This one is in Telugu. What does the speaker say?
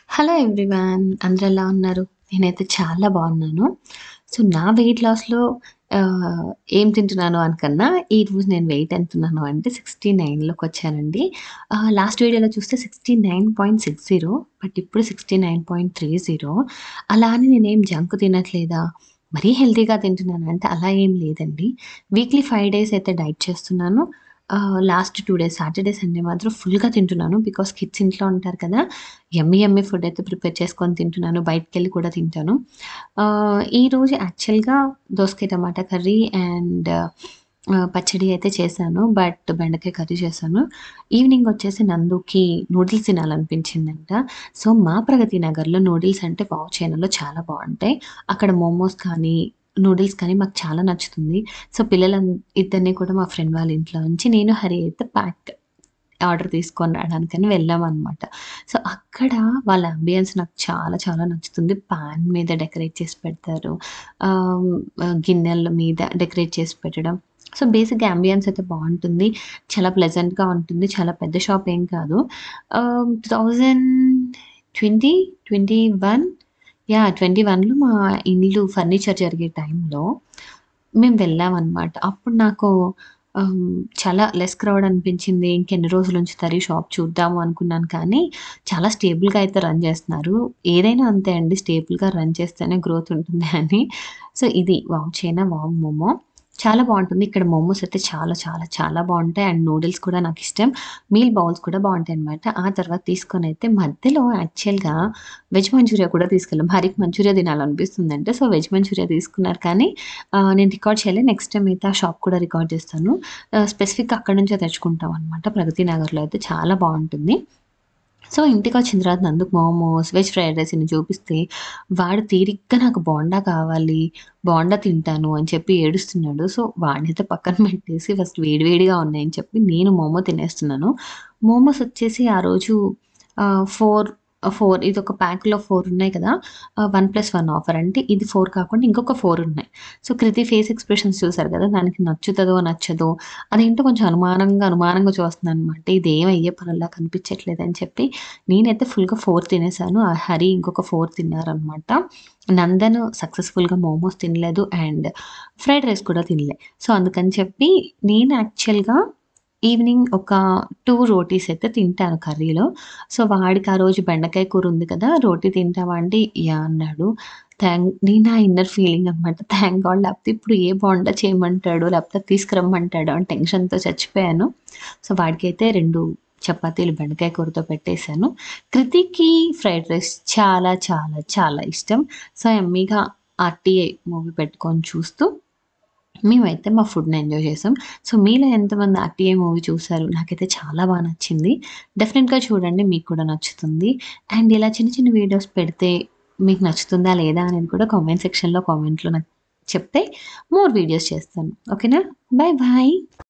Hello everyone. అందరూ ఎలా ఉన్నారు? నేనైతే చాలా బాగున్నాను. సో, నా వెయిట్ లాస్‌లో ఏం తింటున్నాను అనకన్నా, ఈరోజు నేను వెయిట్ ఎంతున్నాను అంటే 69లోకొచ్చానండి. లాస్ట్ వీడియోలో చూస్తే 69.60 బట్ ఇప్పుడు 69.30. అలా అని నేనేం జంక్ తినట్లేదా? మరీ హెల్తీగా తింటున్నానా అంటే అలా ఏం లేదండి. వీక్లీ 5 డేస్ అయితే డైట్ చేస్తున్నాను. లాస్ట్ 2 డేస్ సాటర్‌డే, సండే మాత్రం ఫుల్‌గా తింటున్నాను. బికాజ్ కిడ్స్ ఇంట్లో ఉంటారు కదా! యమ్మీ యమ్మీ ఫుడ్ అయితే ప్రిపేర్ చేసుకొని తింటున్నాను. బయటికెళ్ళి కూడా తింటాను. ఈరోజు యాక్చువల్‌గా దోసకాయ టమాటా కర్రీ అండ్ పచ్చడి అయితే చేశాను. బట్ బెండకాయ కర్రీ చేశాను. ఈవినింగ్ వచ్చేసి నందుకి నూడిల్స్ తినాలనిపించిందంట. సో, మా ప్రగతి నగర్‌లో నూడిల్స్ అంటే వావ్ చైనల్‌లో చాలా బావుంటాయి. అక్కడ మోమోస్ కానీ, నూడిల్స్ కానీ మాకు చాలా నచ్చుతుంది. సో, ఇద్దరిని కూడా మా ఫ్రెండ్ వాళ్ళ ఇంట్లో ఉంచి నేను, హరి అయితే ఆర్డర్ తీసుకొని రాడానికని వెళ్ళామనమాట. సో, అక్కడ వాళ్ళ అంబియన్స్ నాకు చాలా చాలా నచ్చుతుంది. పాన్ మీద డెకరేట్ చేసి పెడతారు. ఆహ్, గిన్నెల మీద డెకరేట్ చేసి పెట్టడం. సో, బేసిక్‌గా అంబియన్స్ అయితే బావుంటుంది. చాలా ప్లెజెంట్‌గా ఉంటుంది. చాలా పెద్ద షాప్ ఏం కాదు. 2020, 21 21లో మా ఇల్లు ఫర్నిచర్ జరిగే టైంలో మేము వెళ్ళామనమాట. అప్పుడు నాకు ఆహ్, చాలా లెస్ క్రౌడ్ అనిపించింది. ఇంకెన్ని రోజులు ఉంచుతారు ఈ షాప్ చూద్దాము అనుకున్నాను కానీ, చాలా స్టేబుల్‌గా అయితే రన్ చేస్తున్నారు. ఏదైనా అంతే అండి, స్టేబుల్‌గా రన్ చేస్తేనే గ్రోత్ ఉంటుంది అని. సో, ఇది వావ్ చైనా వావ్ మోమో. చాలా బావుంటుంది. ఇక్కడ మోమోస్ అయితే చాలా చాలా చాలా బావుంటాయి. అండ్ నూడిల్స్ కూడా నాకిష్టం. మీల్ బౌల్స్ కూడా బావుంటాయనమాట. ఆ తర్వాత తీసుకొనైతే మధ్యలో యాక్చువల్‌గా వెజ్ మంచూరియా కూడా తీసుకెళ్ళాం. హరికి మంచూరియా తినాలనిపిస్తుందంటే, సో, వెజ్ మంచూరియా తీసుకున్నారు కానీ నేను రికార్డ్ చేయలే. నెక్స్ట్ టైమ్ అయితే ఆ షాప్ కూడా రికార్డ్ చేస్తాను. స్పెసిఫిక్‌గా అక్కడి నుంచే తెచ్చుకుంటామనమాట. ప్రగతి నగర్‌లో అయితే చాలా బావుంటుంది. సో, ఇంటికొచ్చిన తర్వాత నందుకు మోమోస్, వెజ్ ఫ్రైడ్ రైస్ ఇన్ని చూపిస్తే, వాడు తీరిగ్గా నాకు బోండా కావాలి, బోండా తింటాను అని చెప్పి ఏడుస్తున్నాడు. సో, వాడినైతే పక్కన పెట్టేసి ఫస్ట్ వేడి వేడిగా ఉన్నాయని చెప్పి నేను మోమో తినేస్తున్నాను. మోమోస్ వచ్చేసి ఆ రోజు 4 ఇదొక ప్యాక్‌లో 4 ఉన్నాయి కదా! 1+1 ఆఫర్ అంటే ఇది 4 కాకుండా ఇంకొక 4 ఉన్నాయి. సో, కృతి ఫేస్ ఎక్స్‌ప్రెషన్స్ చూసారు కదా! దానికి నచ్చుతదో, నచ్చదో అదేంటో కొంచెం అనుమానంగా చూస్తుందనమాట. ఇదేం అయ్యే పనుల్లా కనిపించట్లేదని చెప్పి నేనైతే ఫుల్‌గా 4 తినేసాను. హరి ఇంకొక 4 తిన్నారనమాట. నందన్ సక్సెస్‌ఫుల్‌గా మోమోస్ తినలేదు అండ్ ఫ్రైడ్ రైస్ కూడా తినలే. సో, అందుకని చెప్పి నేను యాక్చువల్‌గా ఈవినింగ్ ఒక 2 రోటీస్ అయితే తింటాను కర్రీలో. సో, వాడికి ఆ రోజు బెండకాయ కూర ఉంది కదా! రోటీ తింటావా అంటే యాహ్! అన్నాడు. నేను నా ఇన్నర్ ఫీలింగ్ అనమాట. థాంక్ గాడ్ లేకపోతే ఇప్పుడు ఏ బోండా చేయమంటాడో, లేకపోతే తీసుకురమ్మంటాడో అని టెన్షన్‌తో చచ్చిపోయాను. సో, వాడికైతే 2 చపాతీలు బెండకాయ కూరతో పెట్టేసాను. కృతికి ఫ్రైడ్ రైస్ చాలా చాలా చాలా ఇష్టం. సో, యమ్మీగా ఆర్‌టీఐ మూవీ పెట్టుకొని చూస్తూ మేమైతే మా ఫుడ్‌ని ఎంజాయ్ చేసాం. సో, మీలో ఎంతమంది 'ఆర్‌టీఐ' మూవీ చూసారు? నాకైతే చాలా నచ్చింది. డెఫినిట్‌గా చూడండి, మీకు కూడా నచ్చుతుంది. అండ్ ఇలా చిన్న చిన్న వీడియోస్ పెడితే మీకు నచ్చుతుందా లేదా అనేది కూడా కామెంట్ సెక్షన్‌లో కామెంట్‌లో నాకు చెప్తే మోర్ వీడియోస్ చేస్తాను. ఓకేనా? Bye bye.